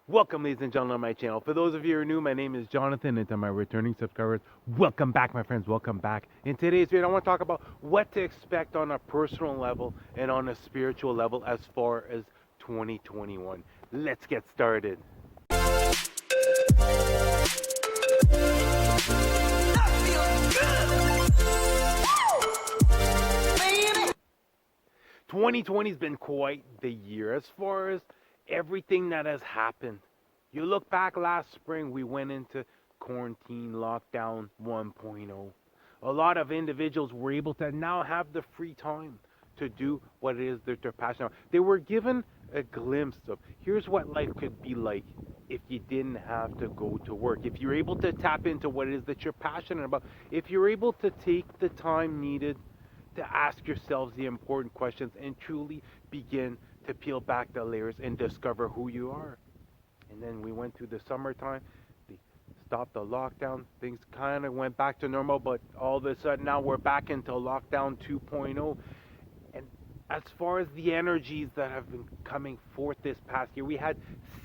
Welcome, ladies and gentlemen, to my channel. For those of you who are new, my name is Jonathan, and to my returning subscribers, welcome back, my friends. Welcome back. In today's video, I want to talk about what to expect on a personal level and on a spiritual level as far as 2021. Let's get started. 2020 has been quite the year as far as everything that has happened. You look back last spring, we went into quarantine lockdown 1.0. A lot of individuals were able to now have the free time to do what it is that they're passionate about. They were given a glimpse of here's what life could be like if you didn't have to go to work. If you're able to tap into what it is that you're passionate about, if you're able to take the time needed to ask yourselves the important questions and truly begin to peel back the layers and discover who you are. And then we went through the summertime, they stopped the lockdown, things kind of went back to normal, but all of a sudden now we're back into lockdown 2.0. And as far as the energies that have been coming forth this past year, we had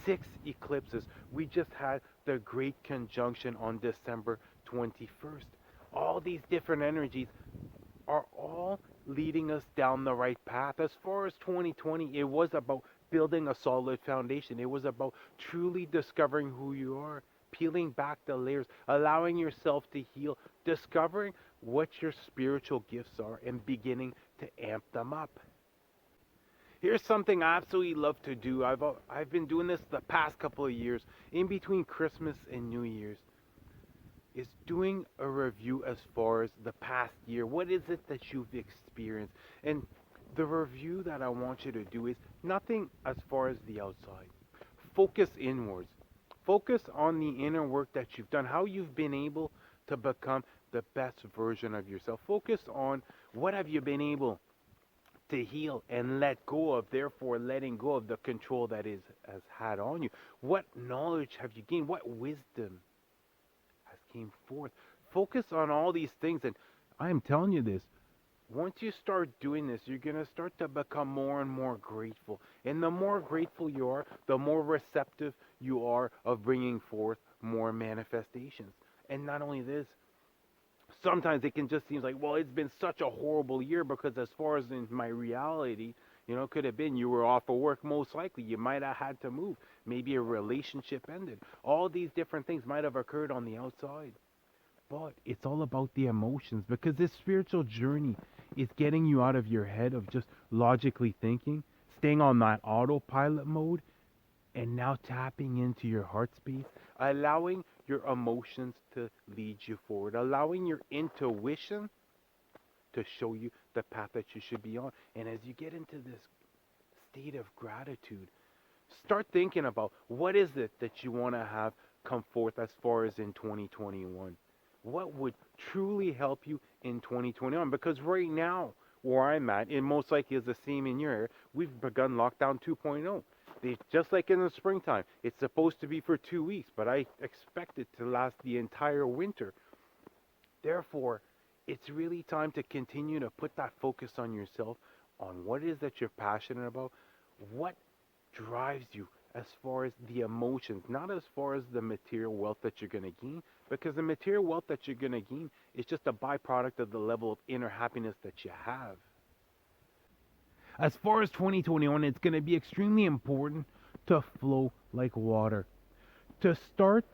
6 eclipses. We just had the Great Conjunction on December 21st. All these different energies are all leading us down the right path. As far as 2020, it was about building a solid foundation. It was about truly discovering who you are, peeling back the layers, allowing yourself to heal, discovering what your spiritual gifts are, and beginning to amp them up. Here's something I absolutely love to do. I've been doing this the past couple of years, in between Christmas and New Year's, is doing a review as far as the past year. What is it that you've experienced? And the review that I want you to do is nothing as far as the outside. Focus inwards. Focus on the inner work that you've done, how you've been able to become the best version of yourself. Focus on what have you been able to heal and let go of, therefore letting go of the control that is has had on you. What knowledge have you gained? What wisdom has came forth? Focus on all these things, and I am telling you this, once you start doing this, you're going to start to become more and more grateful. And the more grateful you are, the more receptive you are of bringing forth more manifestations. And not only this, sometimes it can just seem like, well, it's been such a horrible year, because as far as in my reality, could have been you were off of work, most likely. You might have had to move. Maybe a relationship ended. All these different things might have occurred on the outside. But it's all about the emotions, because this spiritual journey is getting you out of your head of just logically thinking, staying on that autopilot mode, and now tapping into your heart space, allowing your emotions to lead you forward, allowing your intuition to show you the path that you should be on. And as you get into this state of gratitude, start thinking about what is it that you want to have come forth as far as in 2021. What would truly help you in 2021? Because right now, where I'm at, it most likely is the same in your area, we've begun lockdown 2.0. Just like in the springtime, it's supposed to be for 2 weeks, but I expect it to last the entire winter. Therefore, it's really time to continue to put that focus on yourself, on what it is that you're passionate about, what drives you as far as the emotions, not as far as the material wealth that you're going to gain, because the material wealth that you're going to gain is just a byproduct of the level of inner happiness that you have. As far as 2021, it's going to be extremely important to flow like water, to start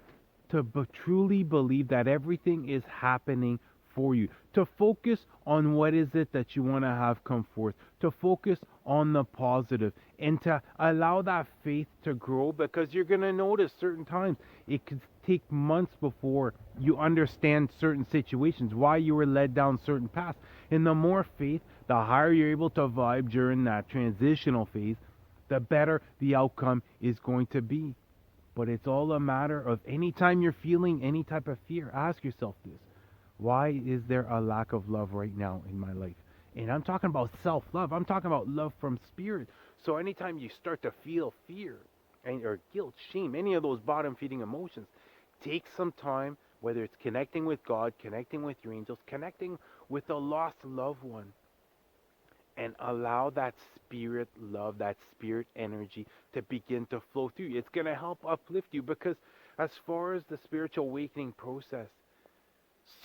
to truly believe that everything is happening for you, to focus on what is it that you want to have come forth, to focus on the positive, and to allow that faith to grow, because you're going to notice certain times it could take months before you understand certain situations, why you were led down certain paths. And the more faith, the higher you're able to vibe during that transitional phase, the better the outcome is going to be. But it's all a matter of anytime you're feeling any type of fear, ask yourself this: why is there a lack of love right now in my life? And I'm talking about self-love. I'm talking about love from spirit. So anytime you start to feel fear or guilt, shame, any of those bottom-feeding emotions, take some time, whether it's connecting with God, connecting with your angels, connecting with a lost loved one, and allow that spirit love, that spirit energy to begin to flow through you. It's going to help uplift you because, as far as the spiritual awakening process,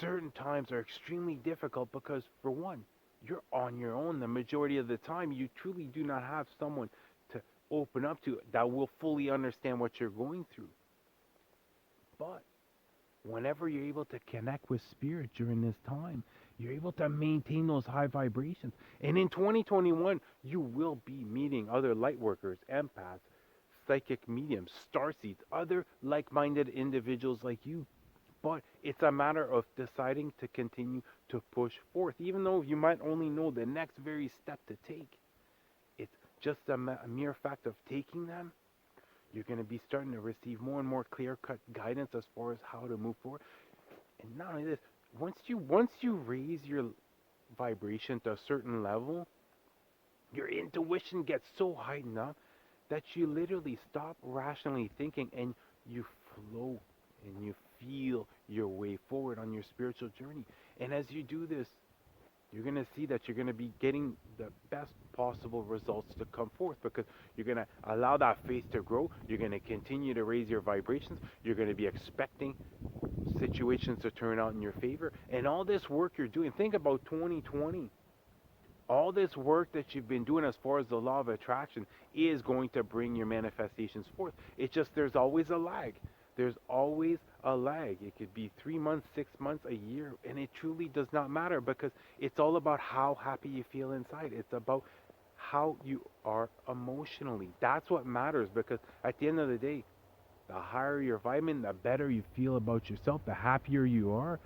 certain times are extremely difficult because, for one, you're on your own the majority of the time. You truly do not have someone to open up to that will fully understand what you're going through. But whenever you're able to connect with spirit during this time, you're able to maintain those high vibrations. And in 2021, you will be meeting other light workers, empaths, psychic mediums, starseeds, other like minded individuals like you. But it's a matter of deciding to continue to push forth, even though you might only know the next very step to take. It's just a mere fact of taking them. You're going to be starting to receive more and more clear-cut guidance as far as how to move forward. And not only this, once you raise your vibration to a certain level, your intuition gets so heightened up that you literally stop rationally thinking and you flow and you feel your way forward on your spiritual journey. And as you do this, you're going to see that you're going to be getting the best possible results to come forth because you're going to allow that faith to grow. You're going to continue to raise your vibrations. You're going to be expecting situations to turn out in your favor. And all this work you're doing, think about 2020. All this work that you've been doing as far as the law of attraction is going to bring your manifestations forth. It's just there's always a lag. There's always a lag. It could be 3 months, 6 months, a year, and it truly does not matter because it's all about how happy you feel inside. It's about how you are emotionally. That's what matters because at the end of the day, the higher your vibration, the better you feel about yourself, the happier you are,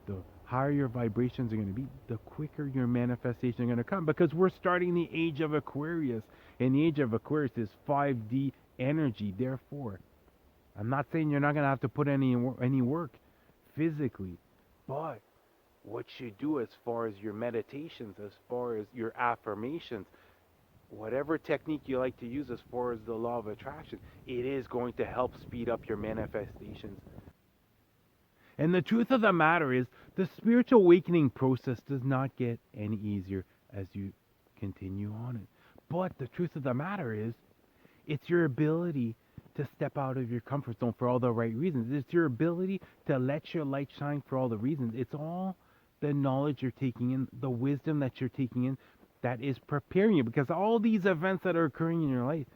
the higher your vibrations are going to be, the quicker your manifestations are going to come because we're starting the age of Aquarius, and the age of Aquarius is 5D energy. Therefore, I'm not saying you're not going to have to put any work physically, but what you do as far as your meditations, as far as your affirmations, whatever technique you like to use as far as the law of attraction, it is going to help speed up your manifestations. And the truth of the matter is, the spiritual awakening process does not get any easier as you continue on it. But the truth of the matter is, it's your ability to step out of your comfort zone for all the right reasons. It's your ability to let your light shine for all the reasons. It's all the knowledge you're taking in, the wisdom that you're taking in, that is preparing you. Because all these events that are occurring in your life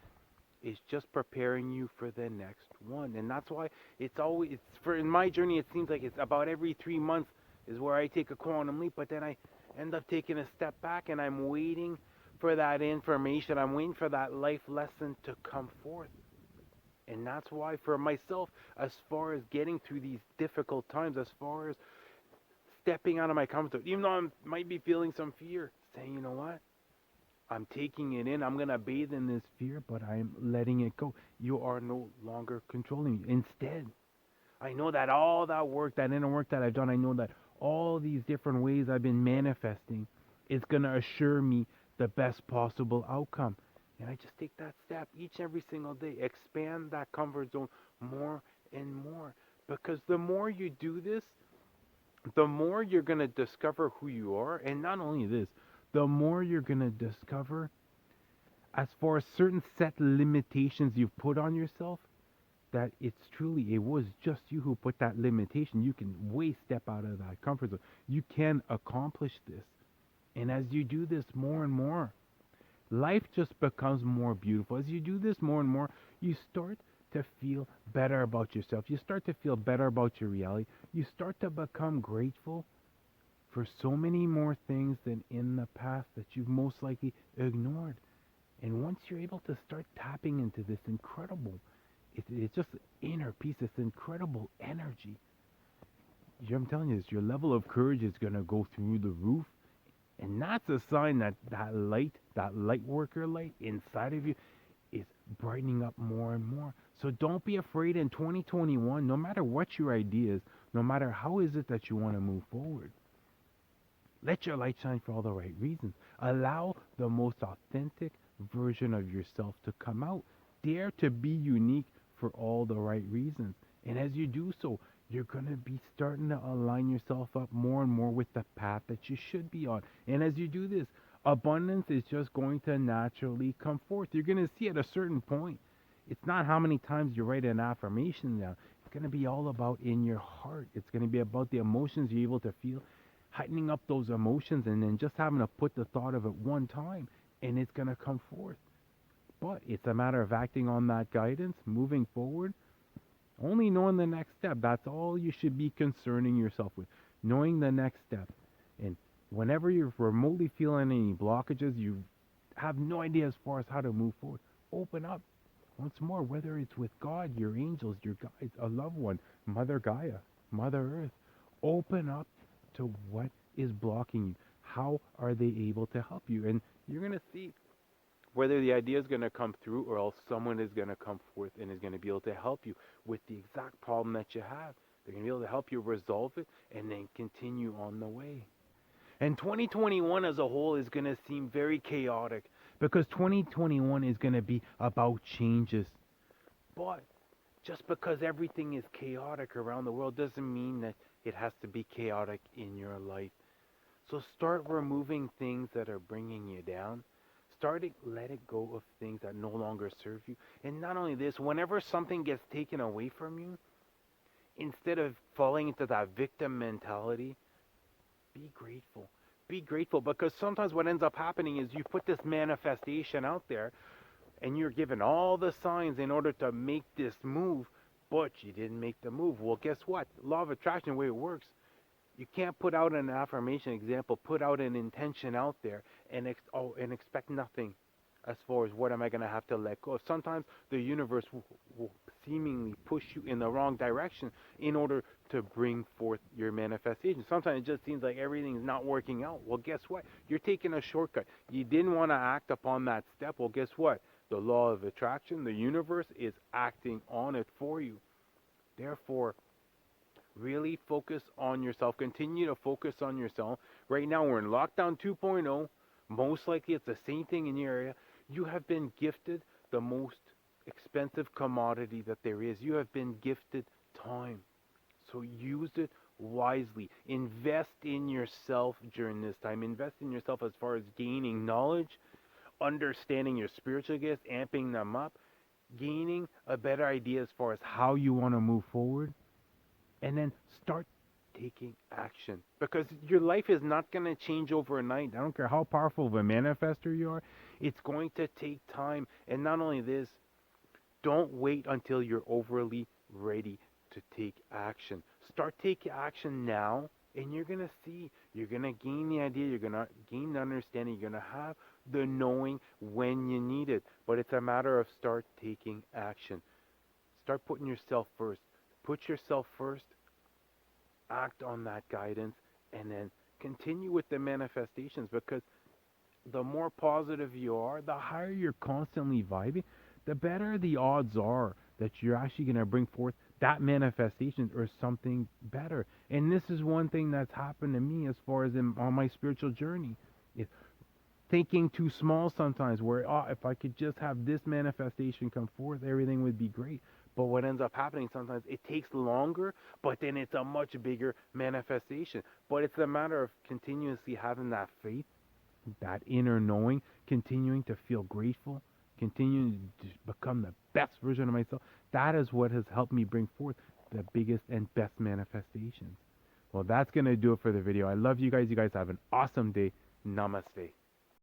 is just preparing you for the next one. And that's why in my journey, it seems like it's about every 3 months is where I take a quantum leap, but then I end up taking a step back and I'm waiting for that information. I'm waiting for that life lesson to come forth. And that's why for myself, as far as getting through these difficult times, as far as stepping out of my comfort zone, even though I might be feeling some fear, saying, you know what? I'm taking it in. I'm going to bathe in this fear, but I'm letting it go. You are no longer controlling me. Instead, I know that all that work, that inner work that I've done, I know that all these different ways I've been manifesting is going to assure me the best possible outcome. And I just take that step each and every single day. Expand that comfort zone more and more. Because the more you do this, the more you're going to discover who you are. And not only this, the more you're going to discover as far as certain set limitations you've put on yourself, that it was just you who put that limitation. You can way step out of that comfort zone. You can accomplish this. And as you do this more and more, life just becomes more beautiful. As you do this more and more, you start to feel better about yourself. You start to feel better about your reality. You start to become grateful for so many more things than in the past that you've most likely ignored. And once you're able to start tapping into this incredible, it's just inner peace, this incredible energy, I'm telling you this, your level of courage is going to go through the roof. And that's a sign that that light worker light inside of you is brightening up more and more. So don't be afraid in 2021, no matter what your idea is, no matter how is it that you want to move forward. Let your light shine for all the right reasons. Allow the most authentic version of yourself to come out. Dare to be unique for all the right reasons. And as you do so, you're going to be starting to align yourself up more and more with the path that you should be on. And as you do this, Abundance is just going to naturally come forth. You're going to see at a certain point. It's not how many times you write an affirmation down. It's going to be all about in your heart. It's going to be about the emotions you're able to feel, heightening up those emotions, and then just having to put the thought of it one time, and it's going to come forth. But it's a matter of acting on that guidance, moving forward, only knowing the next step. That's all you should be concerning yourself with, knowing the next step. And whenever you're remotely feeling any blockages, you have no idea as far as how to move forward, open up once more, whether it's with God, your angels, your guides, a loved one, Mother Gaia, Mother Earth. Open up to what is blocking you. How are they able to help you? And you're going to see whether the idea is going to come through, or else someone is going to come forth and is going to be able to help you with the exact problem that you have. They're going to be able to help you resolve it and then continue on the way. And 2021 as a whole is going to seem very chaotic, because 2021 is going to be about changes. But just because everything is chaotic around the world doesn't mean that it has to be chaotic in your life. So start removing things that are bringing you down. Start to let it go of things that no longer serve you. And not only this, whenever something gets taken away from you, instead of falling into that victim mentality, be grateful. Be grateful, because sometimes what ends up happening is you put this manifestation out there and you're given all the signs in order to make this move, but you didn't make the move. Well, guess what? Law of attraction, the way it works, you can't put out an affirmation example, put out an intention out there and expect nothing as far as what am I going to have to let go of. Sometimes the universe will seemingly push you in the wrong direction in order to bring forth your manifestation. Sometimes it just seems like everything's not working out. Well, guess what? You're taking a shortcut. You didn't want to act upon that step. Well, guess what? The law of attraction, the universe is acting on it for you. Therefore, really focus on yourself. Continue to focus on yourself. Right now, we're in lockdown 2.0. Most likely, it's the same thing in your area. You have been gifted the most expensive commodity that there is. You have been gifted time. So use it wisely. Invest in yourself during this time. Invest in yourself as far as gaining knowledge, understanding your spiritual gifts, amping them up, gaining a better idea as far as how you want to move forward, and then start taking action, because your life is not going to change overnight. I don't care how powerful of a manifester you are. It's going to take time. And not only this, don't wait until you're overly ready to take action. Start taking action now, and you're going to see, you're going to gain the idea, you're going to gain the understanding, you're going to have the knowing when you need it. But it's a matter of start taking action. Start putting yourself first. Put yourself first, act on that guidance, and then continue with the manifestations, because the more positive you are, the higher you're constantly vibing, the better the odds are that you're actually going to bring forth that manifestation or something better. And this is one thing that's happened to me as far as on my spiritual journey. It's thinking too small sometimes, where if I could just have this manifestation come forth, everything would be great. But what ends up happening sometimes, it takes longer, but then it's a much bigger manifestation. But it's a matter of continuously having that faith, that inner knowing, continuing to feel grateful, continuing to become the best version of myself. That is what has helped me bring forth the biggest and best manifestations. Well, that's going to do it for the video. I love you guys. You guys have an awesome day. Namaste.